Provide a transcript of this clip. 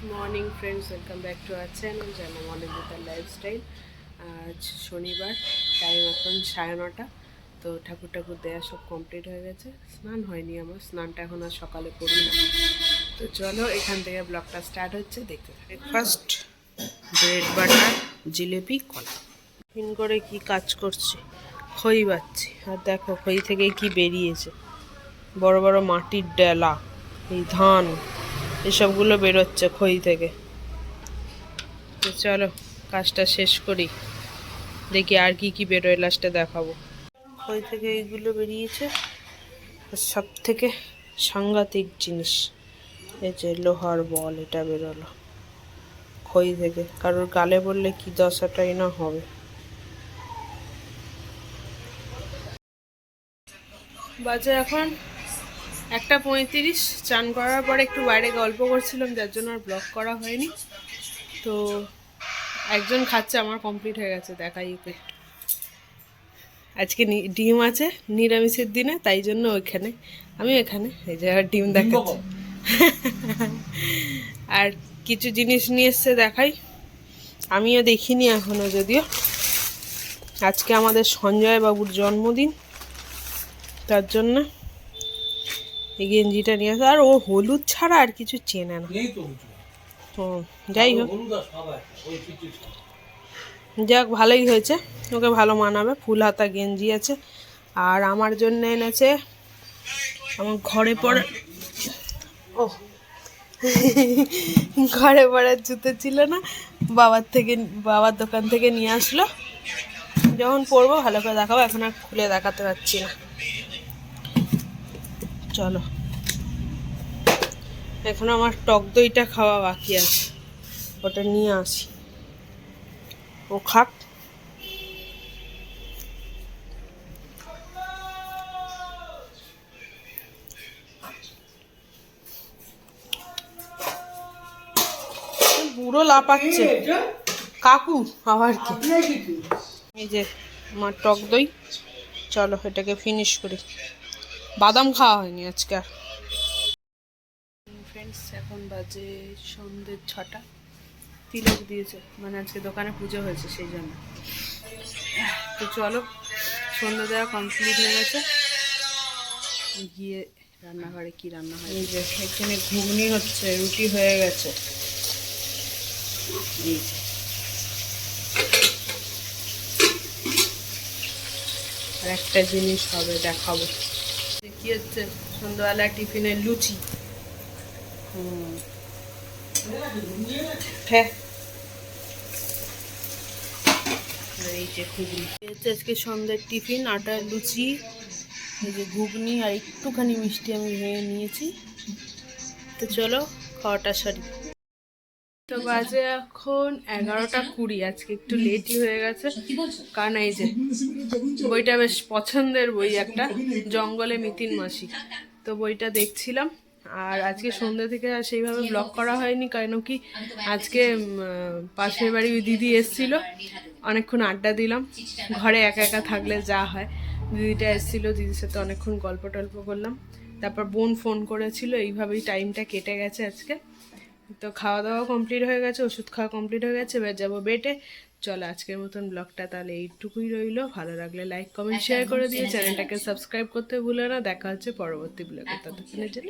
Morning friends, welcome back to our channel জানা মডেলিতার lifestyle. আজ শনিবার, টাইম এখন 9:30। তো ঠাকুর দেয়া সব কমপ্লিট হয়ে গেছে। স্নান হয়নি আমার, স্নানটা এখন আর সকালে করি না। তো চলো এখান থেকে ব্লগটা স্টার্ট হচ্ছে, দেখতে থাকি। ব্রেকফাস্ট, ব্রেড বাটার, জিলেপি, কলা। পিন করে কি কাজ করছি, খই বাচ্ছি। আর দেখো খই থেকে কি বেরিয়েছে, বড় বড় মাটির ডেলা, এই ধান এসবগুলো বেরোচ্ছে খই থেকে। তো চলো কাজটা শেষ করি, দেখি আর কি কি বেরোয়, লাস্টে দেখাবো। খই থেকে এইগুলো বেরিয়েছে। সব থেকে সাংঘাতিক জিনিস এই যে লোহার বল, এটা বেরোলো খই থেকে। কারোর গালে বললে কি দশাটাই না হবে। বাজে এখন 1:35। চান করার পর একটু বাইরে গল্প করছিলাম, যার জন্য আর ব্লগ করা হয়নি। তো একজন খাচ্ছে, আমার কমপ্লিট হয়ে গেছে, দেখাই ওকে। আজকে ডিম আছে নিরামিষের দিনে, তাই জন্য ওইখানে আমি এখানে এই যে ডিম দেখাচ্ছি। আর কিছু জিনিস নিয়ে এসছে, দেখাই। আমিও দেখিনি এখনো, যদিও আজকে আমাদের সঞ্জয় বাবুর জন্মদিন, তার জন্য এই গেঞ্জিটা নিয়ে আসে। আর ও হলুদ ছাড়া আর কিছু চেনে না। যাই হোক, যাক ভালোই হয়েছে, ওকে ভালো মানাবে। ফুল হাতা গেঞ্জি আছে। আর আমার জন্য এনেছে আমার ঘরে পড়া, ও ঘরে পড়ার জুতো ছিল না, বাবার দোকান থেকে নিয়ে আসলো। যখন পরবো ভালো করে দেখাবো, এখন আর খুলে দেখাতে পারছি না। চলো, এখন আমার টক দইটা খাওয়া বাকি আছে, ওটা নিয়ে আসি, ও খাক। পুরো লাপাচ্ছে কাকু, আবার কি। এই যে আমার টক দই, চলো এটাকে ফিনিশ করি। বাদাম খাওয়া হয়নি আজকে আর। ফ্রেন্ডস, এখন বাজে সন্ধ্যে 6টা। তিলক দিয়েছে, মানে আজকে দোকানে পুজো হয়েছে সেই জন্য। তো চলো, সন্ধ্যে দেওয়া কমপ্লিট হয়ে গেছে, গিয়ে রান্নাঘরে কি রান্না হয়। এই যে এখানে ঘুগনি হচ্ছে, রুটি হয়ে গেছে। আর একটা জিনিস হবে, দেখাবো। কি হচ্ছে, সন্ধ্যাবেলা টিফিনে লুচি। হ্যাঁ, এই যে ঘুগনি হচ্ছে আজকে সন্ধ্যার টিফিন, আটা লুচি, এই যে ঘুগনি আর একটুখানি মিষ্টি আমি ভেঙে নিয়েছি। তো চলো খাওয়াটা সারি। তো বাজে এখন 11:20। আজকে একটু লেটই হয়ে গেছে, কারণ এই যে বইটা বেশ পছন্দের বই, একটা জঙ্গলে মিতিন মাসি। তো বইটা দেখছিলাম। আর আজকে সন্ধ্যে থেকে আর সেইভাবে ব্লগ করা হয়নি, কারণ কি আজকে পাশের বাড়ি ওই দিদি এসেছিল, অনেকক্ষণ আড্ডা দিলাম। ঘরে একা একা থাকলে যা হয়, দিদিটা এসেছিল, দিদির সাথে অনেকক্ষণ গল্প টল্প করলাম। তারপর বোন ফোন করেছিল, এইভাবেই টাইমটা কেটে গেছে আজকে। তো খাওয়া দাওয়া কমপ্লিট হয়ে গেছে, ওষুধ খাওয়া কমপ্লিট হয়ে গেছে, এবার যাবো বেডে। চলো আজকের মতন ব্লগটা তাহলে এইটুকুই রইলো। ভালো লাগলে লাইক কমেন্ট শেয়ার করে দিয়ে চ্যানেলটাকে সাবস্ক্রাইব করতে ভুলো না। দেখা হচ্ছে পরবর্তী ব্লগে, ততক্ষণের জন্য